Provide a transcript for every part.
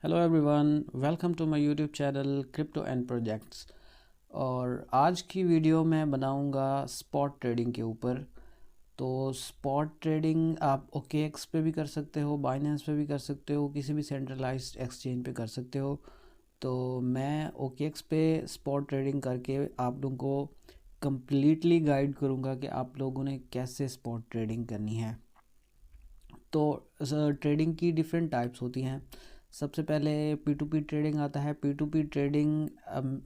Hello everyone, welcome to my YouTube channel crypto and projects. और आज की video मैं बनाऊंगा स्पॉट ट्रेडिंग के ऊपर। तो स्पॉट ट्रेडिंग आप OKX पे भी कर सकते हो, बाइनेंस पे भी कर सकते हो, किसी भी सेंट्रलाइज्ड एक्सचेंज पे कर सकते हो। तो मैं OKX पे स्पॉट ट्रेडिंग करके आप लोगों को कम्प्लीटली गाइड करूंगा कि आप लोगों ने कैसे स्पॉट ट्रेडिंग करनी है। तो ट्रेडिंग की डिफरेंट टाइप्स होती हैं। सबसे पहले P2P ट्रेडिंग आता है। P2P ट्रेडिंग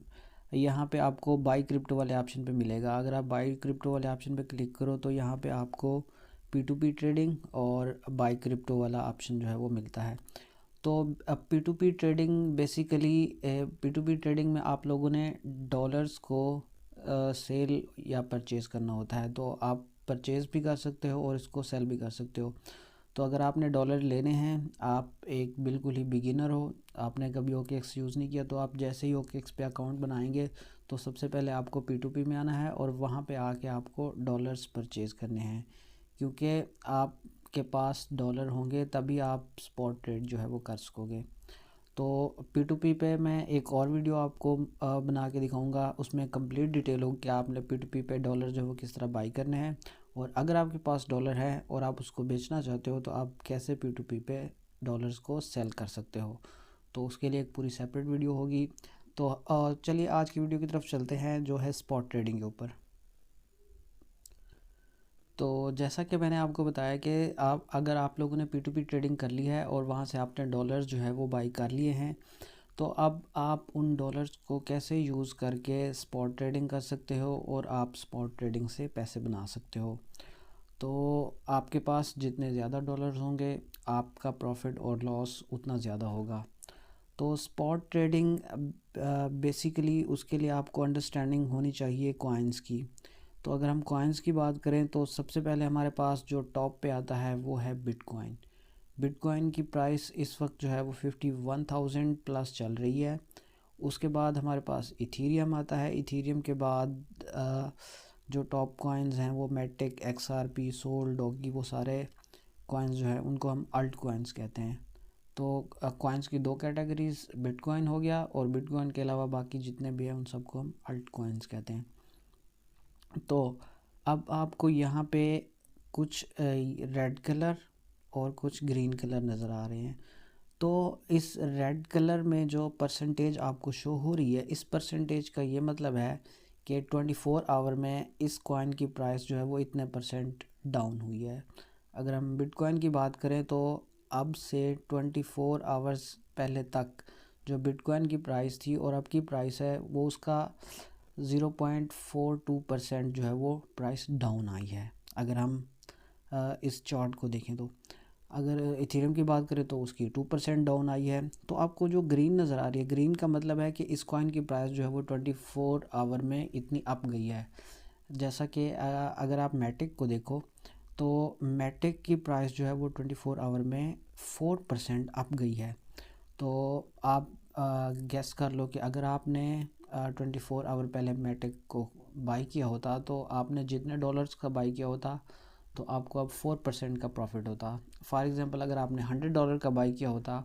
यहाँ पे आपको बाई क्रिप्टो वाले ऑप्शन पे मिलेगा। अगर आप बाई क्रिप्टो वाले ऑप्शन पे क्लिक करो तो यहाँ पे आपको P2P ट्रेडिंग और बाई क्रिप्टो वाला ऑप्शन जो है वो मिलता है। तो अब P2P trading basically P2P trading में आप लोगों ने डॉलर्स को सेल या परचेज़ करना होता है। तो आप परचेज़ भी कर सकते हो और इसको सेल भी कर सकते हो। तो अगर आपने डॉलर लेने हैं, आप एक बिल्कुल ही बिगिनर हो, आपने कभी OKX यूज़ नहीं किया, तो आप जैसे ही OKX पे अकाउंट बनाएंगे तो सबसे पहले आपको P2P में आना है और वहाँ पे आके आपको डॉलर्स परचेज़ करने हैं। क्योंकि आपके पास डॉलर होंगे तभी आप स्पॉट ट्रेड जो है वो कर सकोगे। तो P2P पे मैं एक और वीडियो आपको बना के दिखाऊंगा, उसमें कंप्लीट डिटेल होगी कि आपने P2P पे डॉलर जो है वो किस तरह बाई करने हैं। और अगर आपके पास डॉलर है और आप उसको बेचना चाहते हो तो आप कैसे P2P पे डॉलर्स को सेल कर सकते हो। तो उसके लिए एक पूरी सेपरेट वीडियो होगी। तो चलिए आज की वीडियो की तरफ चलते हैं जो है स्पॉट ट्रेडिंग के ऊपर। तो जैसा कि मैंने आपको बताया कि अगर आप लोगों ने P2P ट्रेडिंग कर ली है और वहाँ से आपने डॉलर्स जो है वो बाई कर लिए हैं, तो अब आप उन डॉलर्स को कैसे यूज़ करके स्पॉट ट्रेडिंग कर सकते हो और आप स्पॉट ट्रेडिंग से पैसे बना सकते हो। तो आपके पास जितने ज़्यादा डॉलर्स होंगे, आपका प्रॉफिट और लॉस उतना ज़्यादा होगा। तो स्पॉट ट्रेडिंग बेसिकली उसके लिए आपको अंडरस्टैंडिंग होनी चाहिए कॉइन्स की। तो अगर हम कॉइन्स की बात करें तो सबसे पहले हमारे पास जो टॉप पे आता है वो है बिटकॉइन। बिटकॉइन की प्राइस इस वक्त जो है वो 51,000 प्लस चल रही है। उसके बाद हमारे पास इथीरियम आता है। इथीरियम के बाद जो टॉप कॉइन्स हैं वो मेटिक, XRP, सोल, डॉगी, वो सारे कॉइन्स जो है उनको हम अल्ट कॉइन्स कहते हैं। तो कॉइन्स की दो कैटेगरीज, बिटकॉइन हो गया और बिटकॉइन के अलावा बाकी जितने भी हैं उन सबको हम अल्ट कॉइन्स कहते हैं। तो अब आपको यहाँ पे कुछ रेड कलर और कुछ ग्रीन कलर नज़र आ रहे हैं। तो इस रेड कलर में जो परसेंटेज आपको शो हो रही है, इस परसेंटेज का ये मतलब है कि 24 आवर में इस कॉइन की प्राइस जो है वो इतने परसेंट डाउन हुई है। अगर हम बिटकॉइन की बात करें तो अब से 24 आवर्स पहले तक जो बिटकॉइन की प्राइस थी और अब की प्राइस है वो उसका 0.42% जो है वो प्राइस डाउन आई है। अगर हम इस चार्ट को देखें तो अगर इथेरियम की बात करें तो उसकी 2% डाउन आई है। तो आपको जो ग्रीन नज़र आ रही है, ग्रीन का मतलब है कि इस कॉइन की प्राइस जो है वो 24 आवर में इतनी अप गई है। जैसा कि अगर आप मैटिक को देखो तो मैटिक की प्राइस जो है वो 24 आवर में 4% अप गई है। तो आप गेस कर लो कि अगर आपने 24 आवर पहले मैटिक को बाई किया होता तो आपने जितने डॉलर्स का बाई किया होता तो आपको अब 4% का प्रॉफिट होता। फॉर एग्ज़ाम्पल अगर आपने $100 का बाई किया होता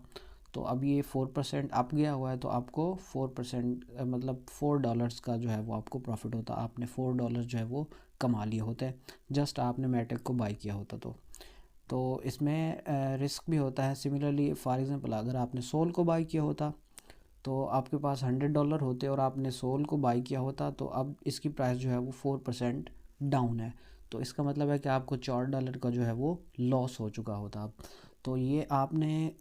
तो अब ये 4% अप गया हुआ है तो आपको 4% मतलब $4 का जो है वो आपको प्रॉफिट होता। आपने $4 जो है वो कमा लिए होते जस्ट आपने मैटेक को बाई किया होता। तो इसमें रिस्क भी होता है। सिमिलरली फॉर एग्ज़ाम्पल अगर आपने सोल को बाई किया होता तो आपके पास $100 होते और आपने सोल को बाई किया होता तो अब इसकी प्राइस जो है वो 4% डाउन है। तो इसका मतलब है कि आपको $4 का जो है वो लॉस हो चुका होता अब। तो ये आपने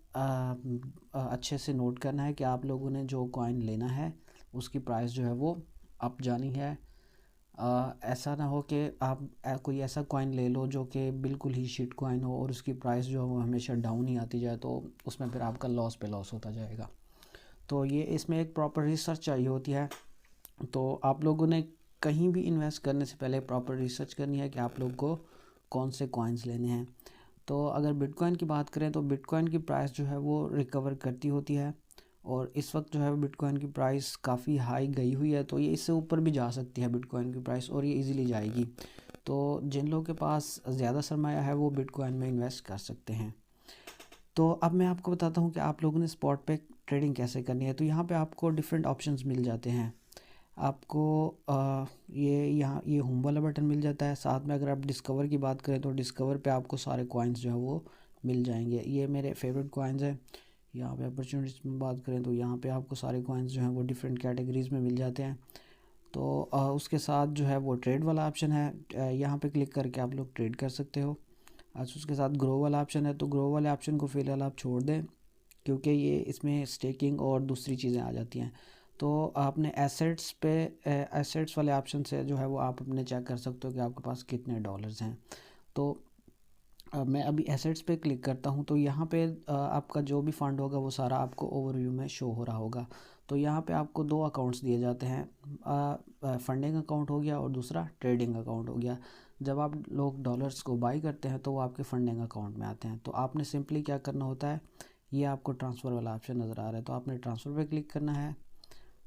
अच्छे से नोट करना है कि आप लोगों ने जो कॉइन लेना है उसकी प्राइस जो है वो अप जानी है। ऐसा ना हो कि आप कोई ऐसा कॉइन ले लो जो कि बिल्कुल ही शिट कॉइन हो और उसकी प्राइस जो है वो हमेशा डाउन ही आती जाए, तो उसमें फिर आपका लॉस पे लॉस होता जाएगा। तो ये इसमें एक प्रॉपर रिसर्च चाहिए होती है। तो आप लोगों ने कहीं भी इन्वेस्ट करने से पहले प्रॉपर रिसर्च करनी है कि आप लोग को कौन से कॉइन्स लेने हैं। तो अगर बिटकॉइन की बात करें तो बिटकॉइन की प्राइस जो है वो रिकवर करती होती है और इस वक्त जो है बिटकॉइन की प्राइस काफ़ी हाई गई हुई है। तो ये इससे ऊपर भी जा सकती है बिटकॉइन की प्राइस और ये इजीली जाएगी। तो जिन लोगों के पास ज़्यादा सरमाया है वो बिटकॉइन में इन्वेस्ट कर सकते हैं। तो अब मैं आपको बताता हूँ कि आप लोगों ने स्पॉट पे ट्रेडिंग कैसे करनी है, तो यहाँ पे आपको डिफरेंट ऑप्शंस मिल जाते हैं। आपको ये यहाँ ये होम वाला बटन मिल जाता है। साथ में अगर आप डिस्कवर की बात करें तो डिस्कवर पे आपको सारे कॉइन्स जो है वो मिल जाएंगे। ये मेरे फेवरेट कॉइन्स हैं। यहाँ पे अपॉर्चुनिटीज़ में बात करें तो यहाँ पे आपको सारे कॉइन्स जो हैं वो डिफरेंट कैटेगरीज़ में मिल जाते हैं। तो उसके साथ जो है वो ट्रेड वाला ऑप्शन है, यहाँ पे क्लिक करके आप लोग ट्रेड कर सकते हो। आज उसके साथ ग्रो वाला ऑप्शन है, तो ग्रो वाले ऑप्शन को फ़िलहाल आप छोड़ दें, क्योंकि ये इसमें स्टेकिंग और दूसरी चीज़ें आ जाती हैं। तो आपने एसेट्स पे एसेट्स वाले ऑप्शन से जो है वो आप अपने चेक कर सकते हो कि आपके पास कितने डॉलर्स हैं। तो मैं अभी एसेट्स पे क्लिक करता हूँ, तो यहाँ पे आपका जो भी फ़ंड होगा वो सारा आपको ओवरव्यू में शो हो रहा होगा। तो यहाँ पे आपको दो अकाउंट्स दिए जाते हैं, फंडिंग अकाउंट हो गया और दूसरा ट्रेडिंग अकाउंट हो गया। जब आप लोग डॉलर्स को बाई करते हैं तो वो आपके फंडिंग अकाउंट में आते हैं। तो आपने सिंपली क्या करना होता है, ये आपको ट्रांसफ़र वाला ऑप्शन नज़र आ रहा है, तो आपने ट्रांसफ़र पे क्लिक करना है।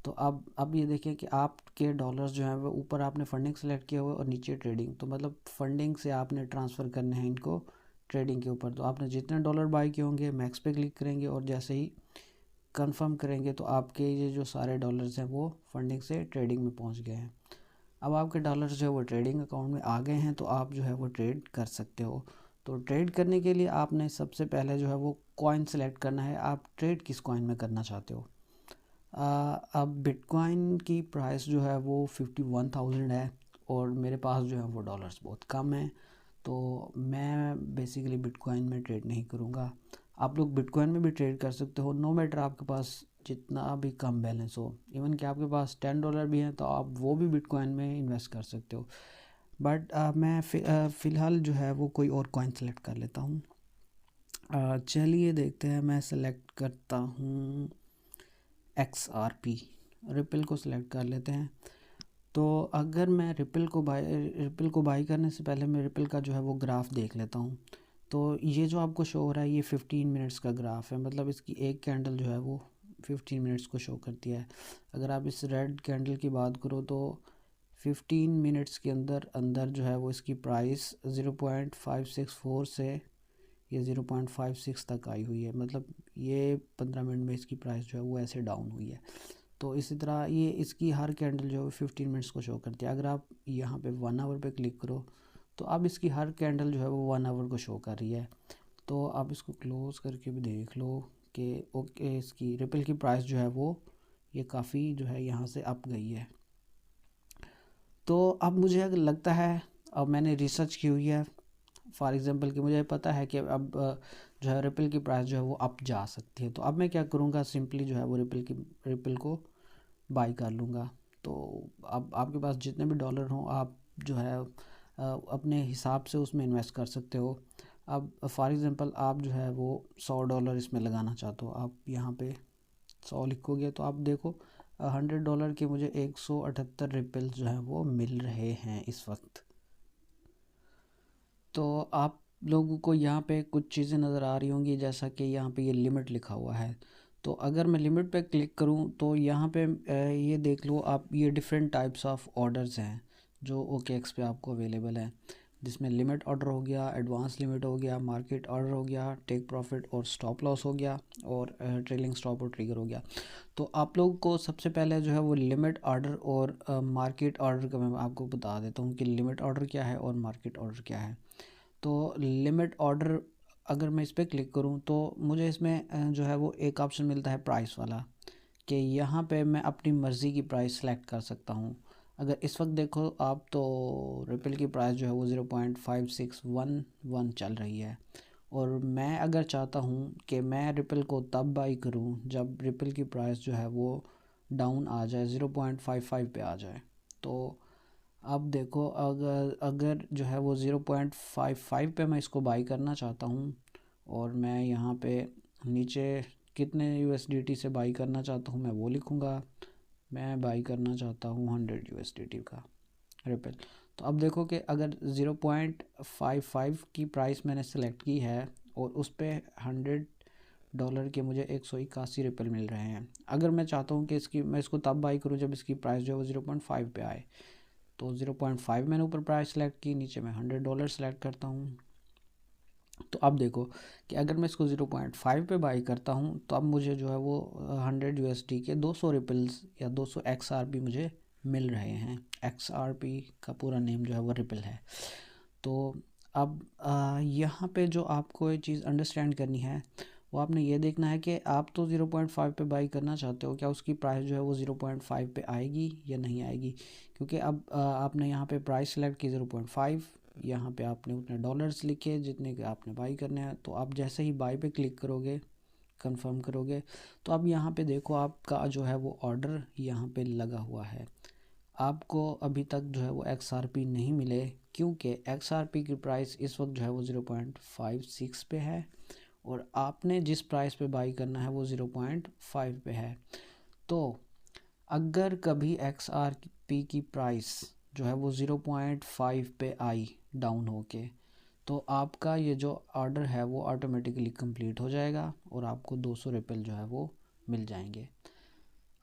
तो अब ये देखिए कि आपके डॉलर्स जो हैं वो ऊपर आपने फंडिंग सेलेक्ट किया हुआ है और नीचे ट्रेडिंग, तो मतलब फंडिंग से आपने ट्रांसफ़र करने हैं इनको ट्रेडिंग के ऊपर। तो आपने जितने डॉलर बाई किए होंगे मैक्स पे क्लिक करेंगे और जैसे ही कंफर्म करेंगे तो आपके ये जो सारे डॉलर्स हैं वो फंडिंग से ट्रेडिंग में पहुंच गए हैं। अब आपके डॉलर्स जो है वो ट्रेडिंग अकाउंट में आ गए हैं, तो आप जो है वो ट्रेड कर सकते हो। तो ट्रेड करने के लिए आपने सबसे पहले जो है वो कॉइन सेलेक्ट करना है, आप ट्रेड किस कॉइन में करना चाहते हो। अब बिटकॉइन की प्राइस जो है वो 51,000 है और मेरे पास जो है वो डॉलर्स बहुत कम हैं, तो मैं बेसिकली बिटकॉइन में ट्रेड नहीं करूँगा। आप लोग बिटकॉइन में भी ट्रेड कर सकते हो, नो मैटर आपके पास जितना भी कम बैलेंस हो। इवन कि आपके पास $10 भी हैं तो आप वो भी बिटकॉइन में इन्वेस्ट कर सकते हो। बट मैं फ़िलहाल जो है वो कोई और कॉइन सेलेक्ट कर लेता हूँ। चलिए देखते हैं, मैं सेलेक्ट करता हूँ XRP, रिपल को सिलेक्ट कर लेते हैं। तो अगर मैं रिपल को बाई करने से पहले मैं रिपल का जो है वो ग्राफ देख लेता हूँ। तो ये जो आपको शो हो रहा है ये 15 मिनट्स का ग्राफ है, मतलब इसकी एक कैंडल जो है वो 15 मिनट्स को शो करती है। अगर आप इस रेड कैंडल की बात करो तो 15 मिनट्स के अंदर अंदर जो है वो इसकी प्राइस 0.564 से ये 0.56 तक आई हुई है, मतलब ये 15 मिनट में इसकी प्राइस जो है वो ऐसे डाउन हुई है। तो इसी तरह ये इसकी हर कैंडल जो है 15 मिनट्स को शो करती है। अगर आप यहाँ पे 1 आवर पे क्लिक करो तो अब इसकी हर कैंडल जो है वो 1 आवर को शो कर रही है। तो आप इसको क्लोज़ करके भी देख लो कि ओके इसकी रिपल की प्राइस जो है वो ये काफ़ी जो है यहाँ से अप गई है। तो अब मुझे अगर लगता है, अब मैंने रिसर्च की हुई है फॉर एग्ज़ाम्पल कि मुझे पता है कि अब जो है रिपल की प्राइस जो है वो अप जा सकती है, तो अब मैं क्या करूँगा, सिंपली जो है वो रिपल को बाई कर लूँगा। तो अब आपके पास जितने भी डॉलर हों आप जो है अपने हिसाब से उसमें इन्वेस्ट कर सकते हो। अब फॉर एग्ज़ाम्पल आप जो है वो $100 इसमें लगाना चाहते हो, आप यहाँ पे 100 लिखोगे तो आप देखो $100 के मुझे 178 रिपल्स जो हैं वो मिल रहे हैं इस वक्त। तो आप लोगों को यहाँ पे कुछ चीज़ें नज़र आ रही होंगी, जैसा कि यहाँ पे ये लिमिट लिखा हुआ है। तो अगर मैं लिमिट पे क्लिक करूँ तो यहाँ पे ये देख लो आप, ये डिफरेंट टाइप्स ऑफ ऑर्डर्स हैं जो OKX पे आपको अवेलेबल हैं, जिसमें लिमिट ऑर्डर हो गया, एडवांस लिमिट हो गया, मार्केट ऑर्डर हो गया, टेक प्रॉफिट और स्टॉप लॉस हो गया, और ट्रेलिंग स्टॉप और ट्रिगर हो गया। तो आप लोगों को सबसे पहले जो है वो लिमिट ऑर्डर और मार्केट ऑर्डर का मैं आपको बता देता हूँ कि लिमिट ऑर्डर क्या है और मार्केट ऑर्डर क्या है। तो लिमिट ऑर्डर अगर मैं इस पर क्लिक करूं तो मुझे इसमें जो है वो एक ऑप्शन मिलता है प्राइस वाला, कि यहाँ पे मैं अपनी मर्ज़ी की प्राइस सेलेक्ट कर सकता हूँ। अगर इस वक्त देखो आप तो रिपल की प्राइस जो है वो 0.5611 चल रही है, और मैं अगर चाहता हूँ कि मैं रिपल को तब बाई करूँ जब रिपल की प्राइस जो है वो डाउन आ जाए, 0.55 पे आ जाए। तो अब देखो अगर अगर जो है वो 0.55 पे मैं इसको बाई करना चाहता हूँ, और मैं यहाँ पे नीचे कितने USDT से बाई करना चाहता हूँ मैं वो लिखूँगा। मैं बाई करना चाहता हूँ 100 USDT का रिपल। तो अब देखो कि अगर 0.55 की प्राइस मैंने सेलेक्ट की है और उस पर $100 के मुझे 181 रिपल मिल रहे हैं। अगर मैं चाहता हूँ कि मैं इसको तब बाई करूँ जब इसकी प्राइस जो है वो 0.5 पे आए, तो 0.5 मैंने ऊपर प्राइस सेलेक्ट की, नीचे मैं $100 सेलेक्ट करता हूँ। तो अब देखो कि अगर मैं इसको 0.5 पे बाई करता हूँ तो अब मुझे जो है वो 100 USD के 200 रिपल्स या 200 XRP मुझे मिल रहे हैं। XRP का पूरा नेम जो है वो रिपल है। तो अब यहाँ पे जो आपको ये चीज़ अंडरस्टैंड करनी है वो आपने ये देखना है कि आप तो 0.5 पे बाई करना चाहते हो, क्या उसकी प्राइस जो है वो 0.5 पे आएगी या नहीं आएगी। क्योंकि अब आपने यहाँ पे प्राइस सेलेक्ट की 0.5, यहाँ पे आपने उतने डॉलर्स लिखे जितने के आपने बाई करने हैं। तो आप जैसे ही बाई पे क्लिक करोगे, कंफर्म करोगे, तो अब यहाँ पे देखो आपका जो है वो ऑर्डर यहाँ पे लगा हुआ है। आपको अभी तक जो है वो XRP नहीं मिले क्योंकि XRP की प्राइस इस वक्त जो है वो 0.56 पे है और आपने जिस प्राइस पे बाई करना है वो 0.5 पे है। तो अगर कभी XRP की प्राइस जो है वो 0.5 पे आई डाउन होके, तो आपका ये जो ऑर्डर है वो ऑटोमेटिकली कंप्लीट हो जाएगा और आपको 200 रिपल जो है वो मिल जाएंगे।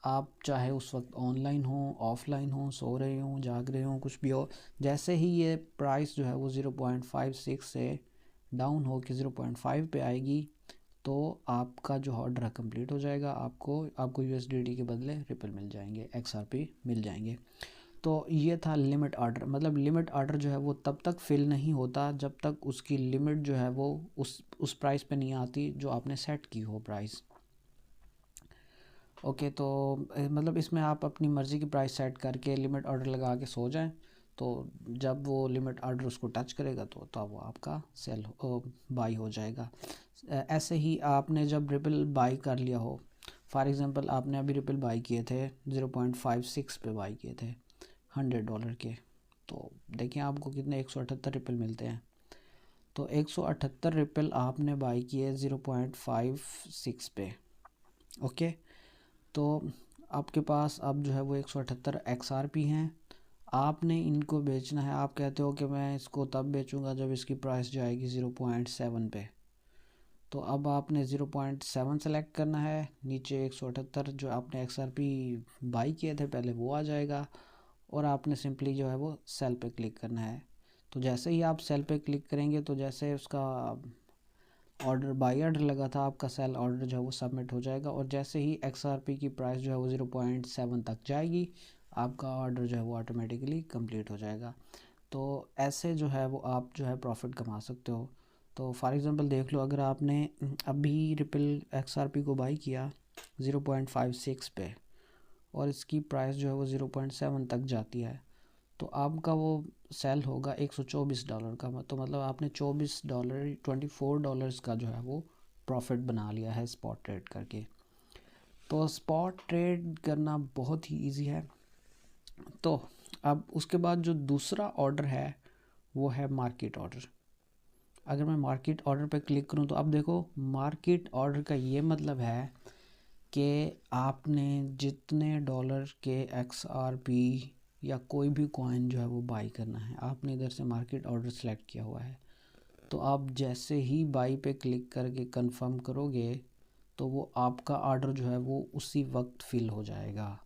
आप चाहे उस वक्त ऑनलाइन हो, ऑफलाइन हो, सो रहे हो, जाग रहे हो, कुछ भी हो, जैसे ही ये प्राइस जो है वो 0.56 से डाउन हो के 0.5 पे आएगी तो आपका जो ऑर्डर है कंप्लीट हो जाएगा। आपको USDT के बदले रिपल मिल जाएंगे, XRP मिल जाएंगे। तो ये था लिमिट ऑर्डर। मतलब लिमिट ऑर्डर जो है वो तब तक फिल नहीं होता जब तक उसकी लिमिट जो है वो उस प्राइस पे नहीं आती जो आपने सेट की हो प्राइस। ओके, तो मतलब इसमें आप अपनी मर्ज़ी की प्राइस सेट करके लिमिट ऑर्डर लगा के सो जाएं, तो जब वो लिमिट ऑर्डर उसको टच करेगा तो वो आपका सेल बाई हो जाएगा। ऐसे ही आपने जब रिपल बाई कर लिया हो, फॉर एग्ज़ाम्पल आपने अभी रिपल बाई किए थे 0.56 पे बाई किए थे $100 के, तो देखिए आपको कितने 178 रिपल मिलते हैं। तो 178 रिपल आपने बाई किए 0.56 पे। ओके, तो आपके पास अब जो है वो 178 XRP हैं। आपने इनको बेचना है। आप कहते हो कि मैं इसको तब बेचूंगा जब इसकी प्राइस जाएगी 0.7 पे। तो अब आपने 0.7 सेलेक्ट करना है, नीचे 178 जो आपने XRP बाई किए थे पहले वो आ जाएगा और आपने सिंपली जो है वो सेल पे क्लिक करना है। तो जैसे ही आप सेल पे क्लिक करेंगे तो जैसे उसका ऑर्डर बाई ऑर्डर लगा था आपका सेल ऑर्डर जो है वो सबमिट हो जाएगा और जैसे ही XRP की प्राइस जो है वो 0.7 तक जाएगी आपका ऑर्डर जो है वो ऑटोमेटिकली कंप्लीट हो जाएगा। तो ऐसे जो है वो आप जो है प्रॉफिट कमा सकते हो। तो फॉर एग्ज़ाम्पल देख लो, अगर आपने अभी रिपल XRP को बाई किया 0.56 पे और इसकी प्राइस जो है वो 0.7 तक जाती है, तो आपका वो सेल होगा $124 का। तो मतलब आपने $24 $24 का जो है वो प्रॉफिट बना लिया है स्पॉट ट्रेड करके। तो स्पॉट ट्रेड करना बहुत ही इजी है। तो अब उसके बाद जो दूसरा ऑर्डर है वो है मार्केट ऑर्डर। अगर मैं मार्केट ऑर्डर पे क्लिक करूं तो अब देखो मार्केट ऑर्डर का ये मतलब है कि आपने जितने डॉलर के XRP या कोई भी कॉइन जो है वो बाई करना है, आपने इधर से मार्केट ऑर्डर सेलेक्ट किया हुआ है। तो आप जैसे ही बाई पे क्लिक करके कंफर्म करोगे तो वो आपका ऑर्डर जो है वो उसी वक्त फिल हो जाएगा।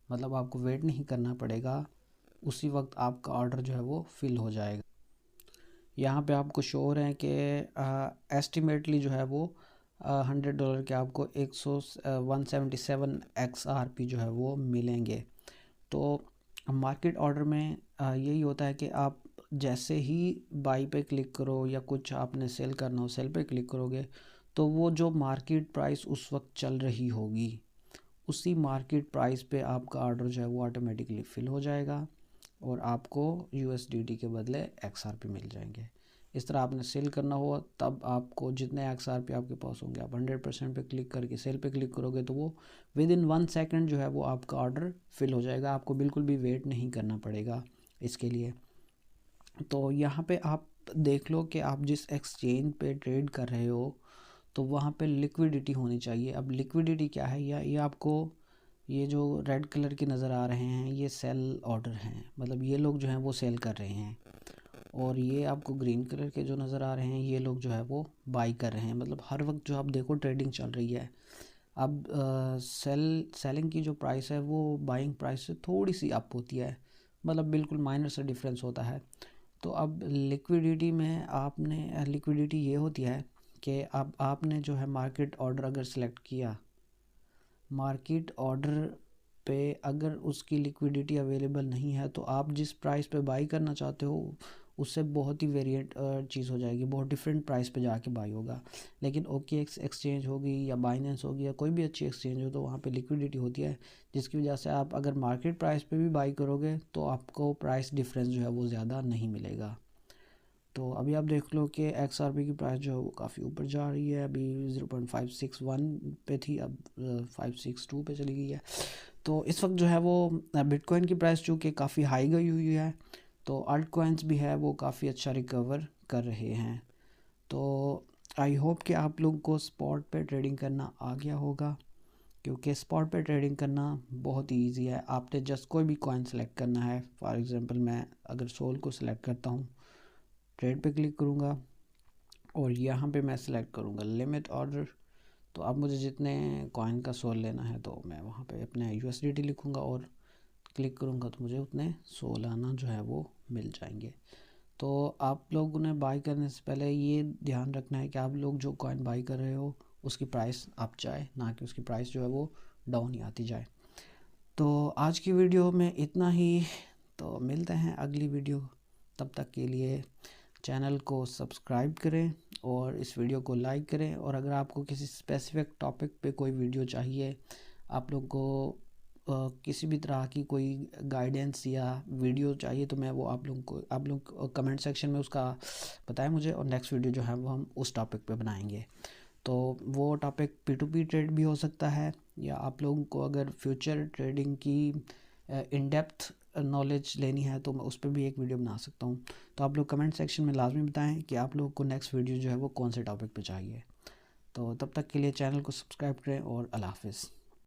मतलब आपको वेट नहीं करना पड़ेगा, उसी वक्त आपका ऑर्डर जो है वो फिल हो जाएगा। यहाँ पे आपको शो हो रहे हैं कि एस्टिमेटली जो है वो $100 के आपको 177 XRP जो है वो मिलेंगे। तो मार्केट ऑर्डर में यही होता है कि आप जैसे ही बाई पे क्लिक करो या कुछ आपने सेल करना हो सेल पे क्लिक करोगे तो वो जो मार्केट प्राइस उस वक्त चल रही होगी उसी मार्केट प्राइस पे आपका ऑर्डर जो है वो ऑटोमेटिकली फिल हो जाएगा और आपको USDT के बदले XRP मिल जाएंगे। इस तरह आपने सेल करना हो तब आपको जितने XRP आपके पास होंगे आप 100% पे क्लिक करके सेल पे क्लिक करोगे तो वो विद इन 1 सेकंड जो है वो आपका ऑर्डर फिल हो जाएगा। आपको बिल्कुल भी वेट नहीं करना पड़ेगा इसके लिए। तो यहाँ पे आप देख लो कि आप जिस एक्सचेंज पे ट्रेड कर रहे हो तो वहाँ पे लिक्विडिटी होनी चाहिए। अब लिक्विडिटी क्या है, या ये आपको ये जो रेड कलर के नज़र आ रहे हैं ये सेल ऑर्डर हैं, मतलब ये लोग जो हैं वो सेल कर रहे हैं। और ये आपको ग्रीन कलर के जो नज़र आ रहे हैं ये लोग जो है वो बाई कर रहे हैं। मतलब हर वक्त जो आप देखो ट्रेडिंग चल रही है। अब सेलिंग की जो प्राइस है वो बाइंग प्राइस से थोड़ी सी अप होती है, मतलब बिल्कुल माइनर सा डिफरेंस होता है। तो अब लिक्विडिटी में आपने लिक्विडिटी ये होती है कि अब आपने जो है मार्केट ऑर्डर अगर सेलेक्ट किया, मार्केट ऑर्डर पे अगर उसकी लिक्विडिटी अवेलेबल नहीं है तो आप जिस प्राइस पे बाई करना चाहते हो उससे बहुत ही वेरिएंट चीज़ हो जाएगी, बहुत डिफरेंट प्राइस पे जाके बाई होगा। लेकिन OKX एक्सचेंज होगी या बाइनेंस होगी या कोई भी अच्छी एक्सचेंज हो तो वहाँ पे लिक्विडिटी होती है, जिसकी वजह से आप अगर मार्केट प्राइस पे भी बाई करोगे तो आपको प्राइस डिफरेंस जो है वो ज़्यादा नहीं मिलेगा। तो अभी आप देख लो कि XRP की प्राइस जो है वो काफ़ी ऊपर जा रही है, अभी 0.561 पे थी, अब 562 पे चली गई है। तो इस वक्त जो है वो बिटकॉइन की प्राइस जो कि काफ़ी हाई गई हुई है, तो अल्ट कॉइन्स भी है वो काफ़ी अच्छा रिकवर कर रहे हैं। तो आई होप कि आप लोग को स्पॉट पे ट्रेडिंग करना आ गया होगा, क्योंकि स्पॉट पे ट्रेडिंग करना बहुत ही ईजी है। आपने जस्ट कोई भी कॉइन सेलेक्ट करना है, फॉर एग्जांपल मैं अगर सोल को सिलेक्ट करता हूँ, ट्रेड पे क्लिक करूँगा और यहाँ पे मैं सेलेक्ट करूँगा लिमिट ऑर्डर। तो अब मुझे जितने कॉइन का सोल लेना है तो मैं वहाँ पे अपने USDT लिखूँगा और क्लिक करूँगा तो मुझे उतने सोलाना जो है वो मिल जाएंगे। तो आप लोगों ने बाई करने से पहले ये ध्यान रखना है कि आप लोग जो कॉइन बाई कर रहे हो उसकी प्राइस अप जाए, ना कि उसकी प्राइस जो है वो डाउन ही आती जाए। तो आज की वीडियो में इतना ही, तो मिलते हैं अगली वीडियो। तब तक के लिए चैनल को सब्सक्राइब करें और इस वीडियो को लाइक करें। और अगर आपको किसी स्पेसिफिक टॉपिक पे कोई वीडियो चाहिए, आप लोग को किसी भी तरह की कोई गाइडेंस या वीडियो चाहिए, तो मैं वो आप लोग कमेंट सेक्शन में उसका बताएं मुझे, और नेक्स्ट वीडियो जो है वो हम उस टॉपिक पे बनाएंगे। तो वो टॉपिक P2P ट्रेड भी हो सकता है, या आप लोगों को अगर फ्यूचर ट्रेडिंग की इन डेप्थ नॉलेज लेनी है तो मैं उस पर भी एक वीडियो बना सकता हूँ। तो आप लोग कमेंट सेक्शन में लाजमी बताएं कि आप लोगों को नेक्स्ट वीडियो जो है वो कौन से टॉपिक पे चाहिए। तो तब तक के लिए चैनल को सब्सक्राइब करें और अल्लाह हाफिज़।